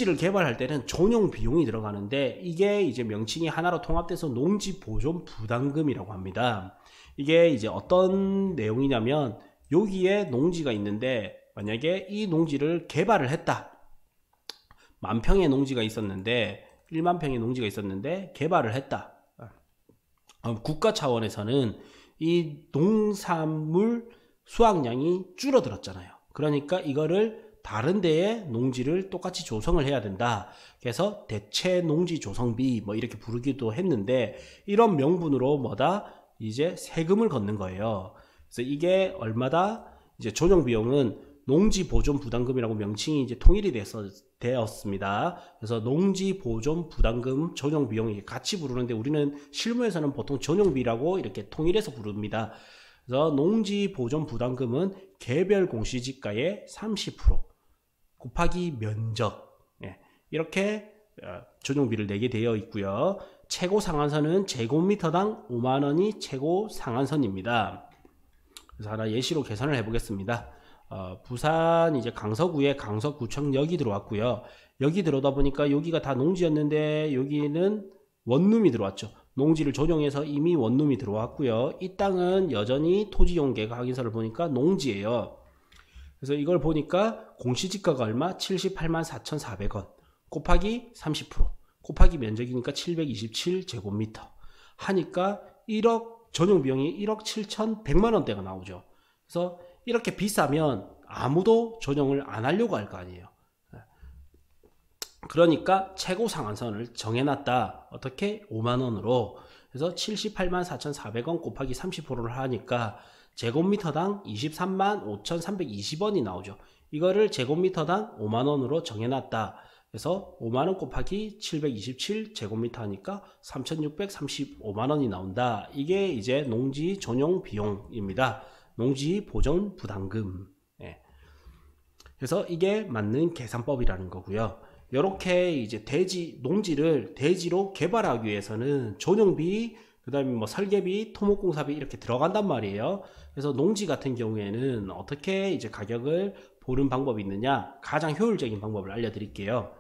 농지를 개발할 때는 전용 비용이 들어가는데 이게 이제 명칭이 하나로 통합돼서 농지 보존 부담금이라고 합니다. 이게 이제 어떤 내용이냐면 여기에 농지가 있는데 만약에 이 농지를 개발을 했다. 10,000평의 농지가 있었는데 10,000평의 농지가 있었는데 개발을 했다. 국가 차원에서는 이 농산물 수확량이 줄어들었잖아요. 그러니까 이거를 다른 데에 농지를 똑같이 조성을 해야 된다. 그래서 대체 농지 조성비 뭐 이렇게 부르기도 했는데 이런 명분으로 뭐다? 이제 세금을 걷는 거예요. 그래서 이게 얼마다? 이제 조정 비용은 농지 보존 부담금이라고 명칭이 이제 통일이 되었습니다. 그래서 농지 보존 부담금 조정 비용이 같이 부르는데 우리는 실무에서는 보통 전용비라고 이렇게 통일해서 부릅니다. 그래서 농지 보존 부담금은 개별 공시지가의 30% 곱하기 면적, 이렇게 조정비를 내게 되어 있고요. 최고 상한선은 제곱미터당 5만원이 최고 상한선입니다. 그래서 하나 예시로 계산을 해보겠습니다. 부산 이제 강서구에 강서구청역이 들어왔고요. 여기 들어오다 보니까 여기가 다 농지였는데 여기는 원룸이 들어왔죠. 농지를 조정해서 이미 원룸이 들어왔고요. 이 땅은 여전히 토지용계획 확인서를 보니까 농지예요. 그래서 이걸 보니까 공시지가가 얼마? 784,400원 곱하기 30% 곱하기 면적이니까 727제곱미터 하니까 1억 전용비용이 1억 7,100만원대가 나오죠. 그래서 이렇게 비싸면 아무도 조정을 안 하려고 할 거 아니에요. 그러니까 최고 상한선을 정해놨다. 어떻게? 5만원으로. 그래서 784,400원 곱하기 30%를 하니까 제곱미터당 235,320원이 나오죠. 이거를 제곱미터당 5만원으로 정해놨다. 그래서 5만원 곱하기 727제곱미터 하니까 3,635만원이 나온다. 이게 이제 농지 전용 비용입니다. 농지 보존 부담금. 그래서 이게 맞는 계산법이라는 거고요. 이렇게 이제 농지를 대지로 개발하기 위해서는 전용비, 그 다음에 뭐 설계비, 토목공사비 이렇게 들어간단 말이에요. 그래서 농지 같은 경우에는 어떻게 이제 가격을 보는 방법이 있느냐, 가장 효율적인 방법을 알려드릴게요.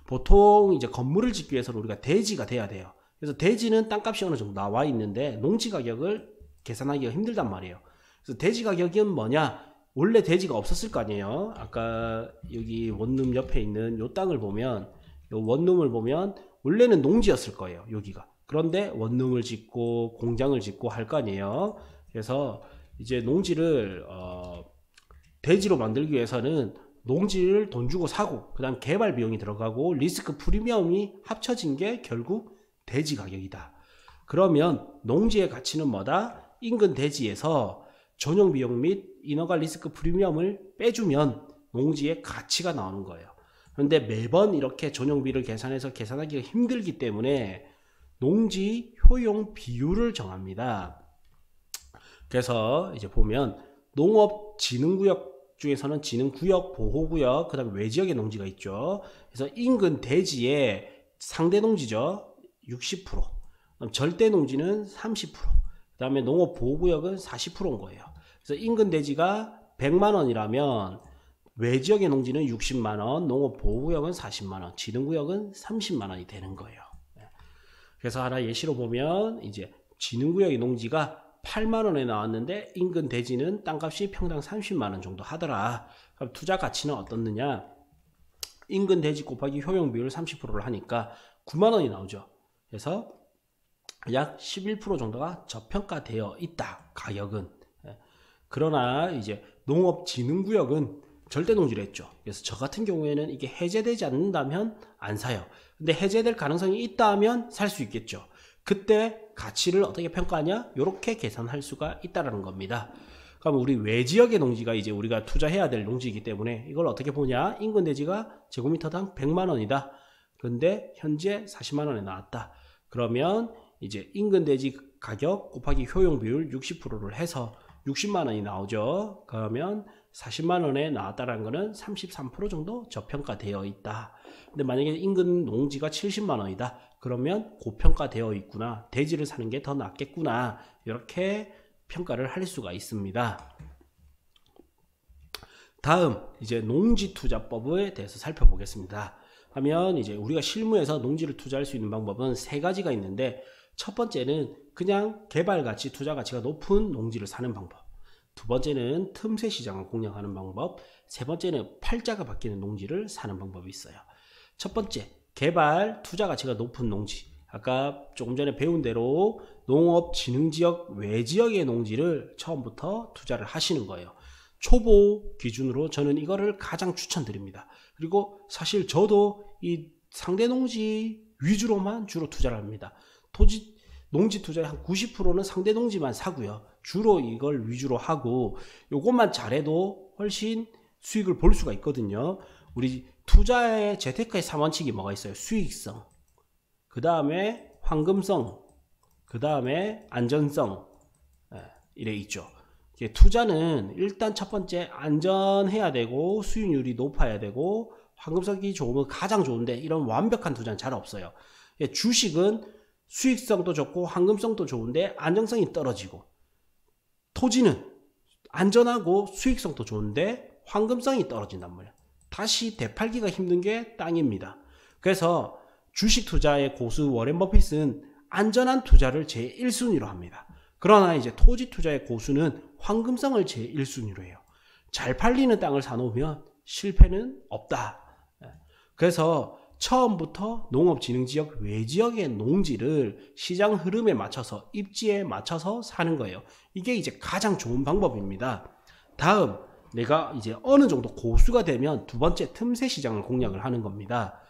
보통 이제 건물을 짓기 위해서는 우리가 대지가 돼야 돼요. 그래서 대지는 땅값이 어느 정도 나와 있는데 농지 가격을 계산하기가 힘들단 말이에요. 그래서 대지 가격은 뭐냐? 원래 대지가 없었을 거 아니에요. 아까 여기 원룸 옆에 있는 요 땅을 보면, 요 원룸을 보면 원래는 농지였을 거예요. 여기가. 그런데 원룸을 짓고 공장을 짓고 할 거 아니에요. 그래서 이제 농지를 대지로 만들기 위해서는 농지를 돈 주고 사고 그 다음 개발 비용이 들어가고 리스크 프리미엄이 합쳐진 게 결국 대지 가격이다. 그러면 농지의 가치는 뭐다? 인근 대지에서 전용 비용 및 인허가 리스크 프리미엄을 빼주면 농지의 가치가 나오는 거예요. 그런데 매번 이렇게 전용비를 계산해서 계산하기가 힘들기 때문에 농지 효용 비율을 정합니다. 그래서 이제 보면 농업진흥구역 중에서는 진흥구역, 보호구역, 그 다음에 외지역의 농지가 있죠. 그래서 인근 대지의 상대 농지죠. 60%, 절대 농지는 30%, 그 다음에 농업보호구역은 40%인 거예요. 그래서 인근 대지가 100만원이라면 외지역의 농지는 60만원, 농업보호구역은 40만원, 진흥구역은 30만원이 되는 거예요. 그래서 하나 예시로 보면 이제 진흥구역의 농지가 8만원에 나왔는데 인근 대지는 땅값이 평당 30만원 정도 하더라. 그럼 투자 가치는 어떻느냐? 인근 대지 곱하기 효용 비율 30%를 하니까 9만원이 나오죠. 그래서 약 11% 정도가 저평가되어 있다. 가격은. 그러나 이제 농업진흥구역은 절대농지를 했죠. 그래서 저 같은 경우에는 이게 해제되지 않는다면 안 사요. 근데 해제될 가능성이 있다 하면 살 수 있겠죠. 그때 가치를 어떻게 평가하냐? 이렇게 계산할 수가 있다라는 겁니다. 그럼 우리 외지역의 농지가 이제 우리가 투자해야 될 농지이기 때문에 이걸 어떻게 보냐? 인근 대지가 제곱미터당 100만원이다. 그런데 현재 40만원에 나왔다. 그러면 이제 인근 대지 가격 곱하기 효용 비율 60%를 해서 60만원이 나오죠. 그러면 40만원에 나왔다는 거는 33% 정도 저평가되어 있다. 근데 만약에 인근 농지가 70만원이다. 그러면 고평가되어 있구나. 대지를 사는 게 더 낫겠구나. 이렇게 평가를 할 수가 있습니다. 다음 이제 농지투자법에 대해서 살펴보겠습니다. 하면 이제 우리가 실무에서 농지를 투자할 수 있는 방법은 세 가지가 있는데, 첫 번째는 그냥 개발가치, 투자가치가 높은 농지를 사는 방법. 두 번째는 틈새 시장을 공략하는 방법. 세 번째는 팔자가 바뀌는 농지를 사는 방법이 있어요. 첫 번째, 개발, 투자가치가 높은 농지. 아까 조금 전에 배운 대로 농업진흥지역 외지역의 농지를 처음부터 투자를 하시는 거예요. 초보 기준으로 저는 이거를 가장 추천드립니다. 그리고 사실 저도 이 상대 농지 위주로만 주로 투자를 합니다. 농지 투자의 한 90%는 상대 농지만 사고요. 주로 이걸 위주로 하고 요것만 잘해도 훨씬 수익을 볼 수가 있거든요. 우리 투자의 재테크의 3원칙이 뭐가 있어요? 수익성, 그 다음에 황금성, 그 다음에 안전성, 이래 있죠. 투자는 일단 첫 번째 안전해야 되고 수익률이 높아야 되고 황금성이 좋으면 가장 좋은데, 이런 완벽한 투자는 잘 없어요. 주식은 수익성도 좋고 황금성도 좋은데 안정성이 떨어지고, 토지는 안전하고 수익성도 좋은데 황금성이 떨어진단 말이에요. 다시 되팔기가 힘든 게 땅입니다. 그래서 주식 투자의 고수 워렌 버핏은 안전한 투자를 제1순위로 합니다. 그러나 이제 토지 투자의 고수는 황금성을 제1순위로 해요. 잘 팔리는 땅을 사놓으면 실패는 없다. 그래서 처음부터 농업진흥지역 외지역의 농지를 시장 흐름에 맞춰서, 입지에 맞춰서 사는 거예요. 이게 이제 가장 좋은 방법입니다. 다음, 내가 이제 어느 정도 고수가 되면 두 번째 틈새 시장을 공략을 하는 겁니다.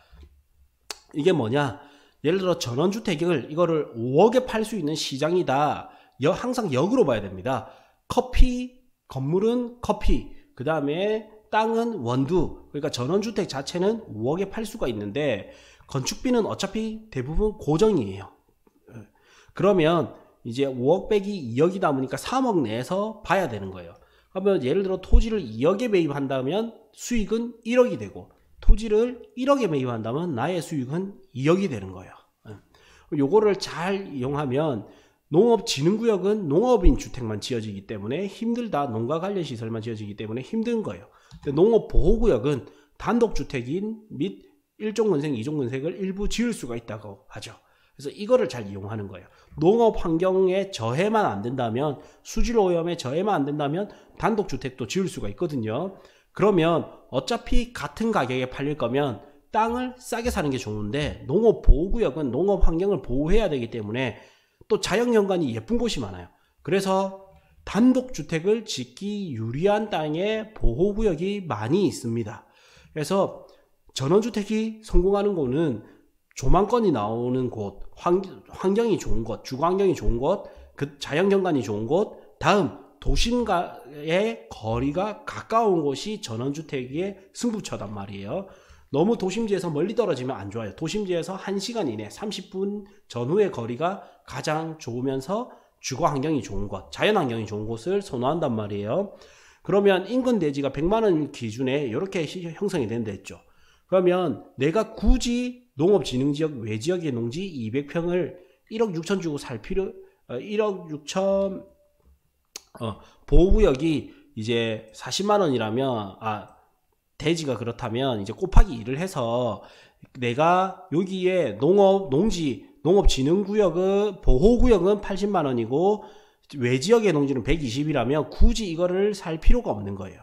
이게 뭐냐? 예를 들어 전원주택을 이거를 5억에 팔 수 있는 시장이다. 항상 역으로 봐야 됩니다. 건물은 커피, 그 다음에 땅은 원두. 그러니까 전원주택 자체는 5억에 팔 수가 있는데 건축비는 어차피 대부분 고정이에요. 그러면 이제 5억 빼기 2억이다 보니까 3억 내에서 봐야 되는 거예요. 그러면 예를 들어 토지를 2억에 매입한다면 수익은 1억이 되고, 토지를 1억에 매입한다면 나의 수익은 2억이 되는 거예요. 요거를 잘 이용하면, 농업진흥구역은 농업인 주택만 지어지기 때문에 힘들다, 농가 관련 시설만 지어지기 때문에 힘든 거예요. 농업보호구역은 단독주택인 및 1종건색, 2종건색을 일부 지을 수가 있다고 하죠. 그래서 이거를 잘 이용하는 거예요. 농업 환경에 저해만 안 된다면, 수질 오염에 저해만 안 된다면 단독주택도 지을 수가 있거든요. 그러면 어차피 같은 가격에 팔릴 거면 땅을 싸게 사는 게 좋은데, 농업보호구역은 농업 환경을 보호해야 되기 때문에 또 자연경관이 예쁜 곳이 많아요. 그래서 단독주택을 짓기 유리한 땅에 보호구역이 많이 있습니다. 그래서 전원주택이 성공하는 곳은 조망권이 나오는 곳, 환경이 좋은 곳, 주거환경이 좋은 곳, 그 자연경관이 좋은 곳, 다음 도심과의 거리가 가까운 곳이 전원주택의 승부처단 말이에요. 너무 도심지에서 멀리 떨어지면 안 좋아요. 도심지에서 1시간 이내 30분 전후의 거리가 가장 좋으면서 주거환경이 좋은 곳, 자연환경이 좋은 곳을 선호한단 말이에요. 그러면 인근 대지가 100만원 기준에 이렇게 형성이 된다 했죠. 그러면 내가 굳이 농업진흥지역 외지역의 농지 200평을 1억 6천 주고 살 필요, 1억 6천 보호구역이 이제 40만원이라면, 대지가 그렇다면 이제 곱하기 2를 해서 내가 여기에 농업진흥구역은, 보호구역은 80만원이고 외지역의 농지는 120이라면 굳이 이거를 살 필요가 없는 거예요.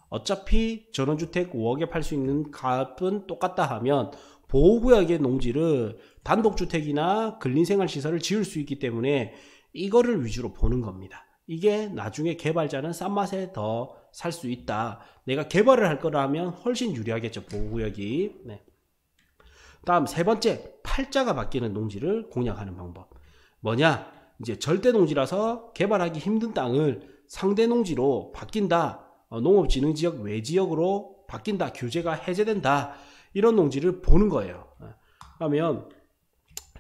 어차피 전원주택 5억에 팔 수 있는 값은 똑같다 하면 보호구역의 농지를 단독주택이나 근린생활시설을 지을 수 있기 때문에 이거를 위주로 보는 겁니다. 이게 나중에 개발자는 싼 맛에 더 살 수 있다. 내가 개발을 할 거라면 훨씬 유리하겠죠, 보호구역이. 네. 다음 세 번째, 팔자가 바뀌는 농지를 공략하는 방법. 뭐냐? 이제 절대 농지라서 개발하기 힘든 땅을 상대 농지로 바뀐다. 농업진흥지역 외지역으로 바뀐다. 규제가 해제된다. 이런 농지를 보는 거예요. 그러면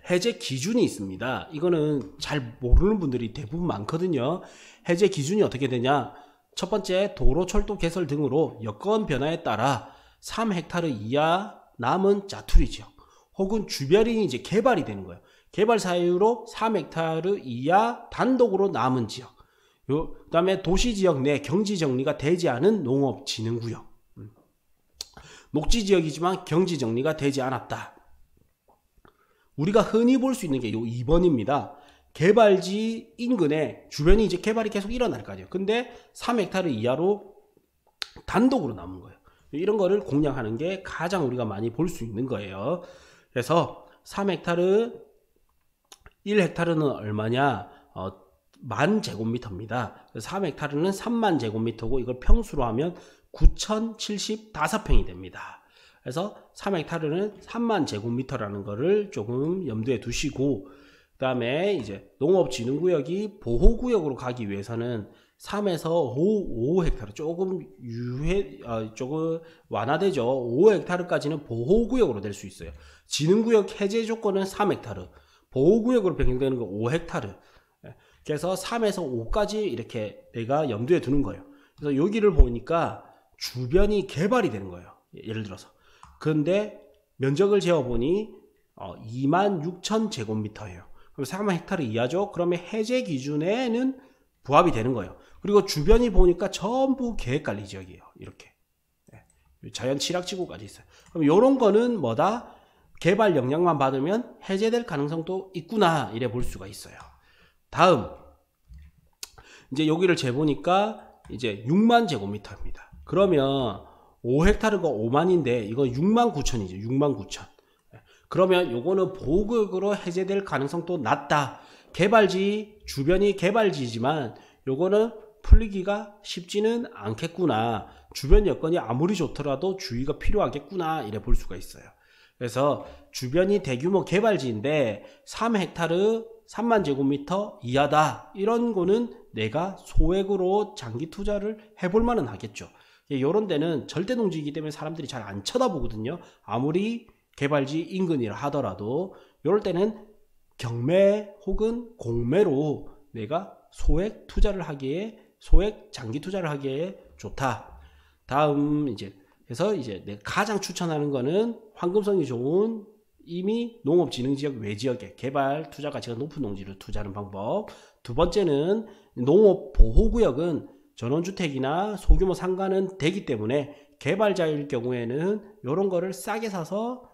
해제 기준이 있습니다. 이거는 잘 모르는 분들이 대부분 많거든요. 해제 기준이 어떻게 되냐? 첫 번째, 도로, 철도 개설 등으로 여건 변화에 따라 3헥타르 이하 남은 자투리 지역 혹은 주변이 이제 개발이 되는 거예요. 개발 사유로 3헥타르 이하 단독으로 남은 지역. 그 다음에 도시지역 내 경지 정리가 되지 않은 농업진흥구역. 녹지지역이지만 경지정리가 되지 않았다. 우리가 흔히 볼 수 있는 게 요 2번입니다. 개발지 인근에 주변이 이제 개발이 계속 일어날 거 아니에요. 근데 3헥타르 이하로 단독으로 남은 거예요. 이런 거를 공략하는 게 가장 우리가 많이 볼 수 있는 거예요. 그래서 3헥타르 1헥타르는 얼마냐? 10,000제곱미터입니다. 3헥타르는 30,000 제곱미터고 이걸 평수로 하면 9,075평이 됩니다. 그래서 3헥타르는 30,000 제곱미터라는 거를 조금 염두에 두시고, 그 다음에 이제 농업진흥구역이 보호구역으로 가기 위해서는 3에서 5헥타르 조금 조금 완화되죠. 5헥타르까지는 보호구역으로 될 수 있어요. 진흥구역 해제 조건은 3헥타르, 보호구역으로 변경되는 건 5헥타르. 그래서 3에서 5까지 이렇게 내가 염두에 두는 거예요. 그래서 여기를 보니까 주변이 개발이 되는 거예요. 예를 들어서. 그런데 면적을 재어보니 26,000제곱미터예요. 그럼 3헥타르 이하죠? 그러면 해제 기준에는 부합이 되는 거예요. 그리고 주변이 보니까 전부 계획관리 지역이에요. 이렇게. 자연 취락지구까지 있어요. 그럼 이런 거는 뭐다? 개발 영향만 받으면 해제될 가능성도 있구나. 이래 볼 수가 있어요. 다음. 이제 여기를 재보니까 이제 6만 제곱미터입니다. 그러면 5헥타르가 5만인데 이거 69,000이죠. 69,000. 그러면 요거는 보호구역으로 해제될 가능성도 낮다. 개발지, 주변이 개발지지만 요거는 풀리기가 쉽지는 않겠구나. 주변 여건이 아무리 좋더라도 주의가 필요하겠구나. 이래 볼 수가 있어요. 그래서 주변이 대규모 개발지인데 3헥타르 3만 제곱미터 이하다. 이런 거는 내가 소액으로 장기 투자를 해볼 만은 하겠죠. 이런 데는 절대 농지이기 때문에 사람들이 잘 안 쳐다보거든요. 아무리 개발지 인근이라 하더라도 이럴 때는 경매 혹은 공매로 내가 소액 투자를 하기에, 소액 장기 투자를 하기에 좋다. 다음 이제 그래서 이제 내가 가장 추천하는 거는 황금성이 좋은 이미 농업진흥지역 외지역에 개발 투자 가치가 높은 농지를 투자하는 방법. 두 번째는 농업보호구역은 전원주택이나 소규모 상가는 되기 때문에 개발자일 경우에는 이런 거를 싸게 사서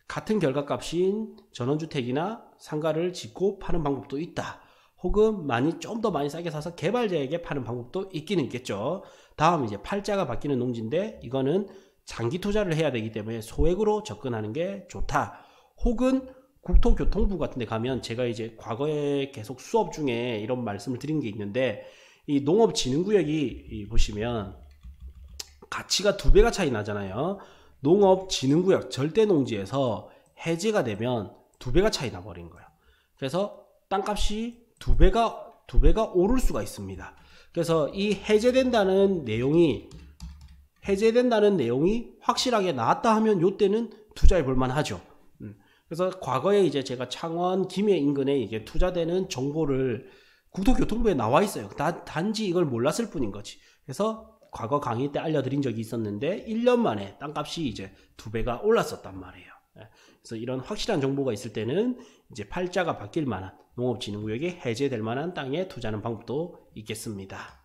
같은 결과값인 전원주택이나 상가를 짓고 파는 방법도 있다. 혹은 좀 더 많이 싸게 사서 개발자에게 파는 방법도 있기는 있겠죠. 다음 이제 팔자가 바뀌는 농지인데 이거는 장기 투자를 해야 되기 때문에 소액으로 접근하는 게 좋다. 혹은 국토교통부 같은 데 가면 제가 이제 과거에 계속 수업 중에 이런 말씀을 드린 게 있는데 이 농업진흥구역이 보시면 가치가 2배가 차이 나잖아요. 농업진흥구역 절대농지에서 해제가 되면 2배가 차이 나버린 거예요. 그래서 땅값이 2배가 오를 수가 있습니다. 그래서 이 해제된다는 내용이 확실하게 나왔다 하면 요때는 투자해 볼 만하죠. 그래서 과거에 이제 제가 창원 김해 인근에 이게 투자되는 정보를 국토교통부에 나와 있어요. 단지 이걸 몰랐을 뿐인 거지. 그래서 과거 강의 때 알려드린 적이 있었는데 1년 만에 땅값이 이제 2배가 올랐었단 말이에요. 그래서 이런 확실한 정보가 있을 때는 이제 팔자가 바뀔 만한 농업진흥구역이 해제될 만한 땅에 투자하는 방법도 있겠습니다.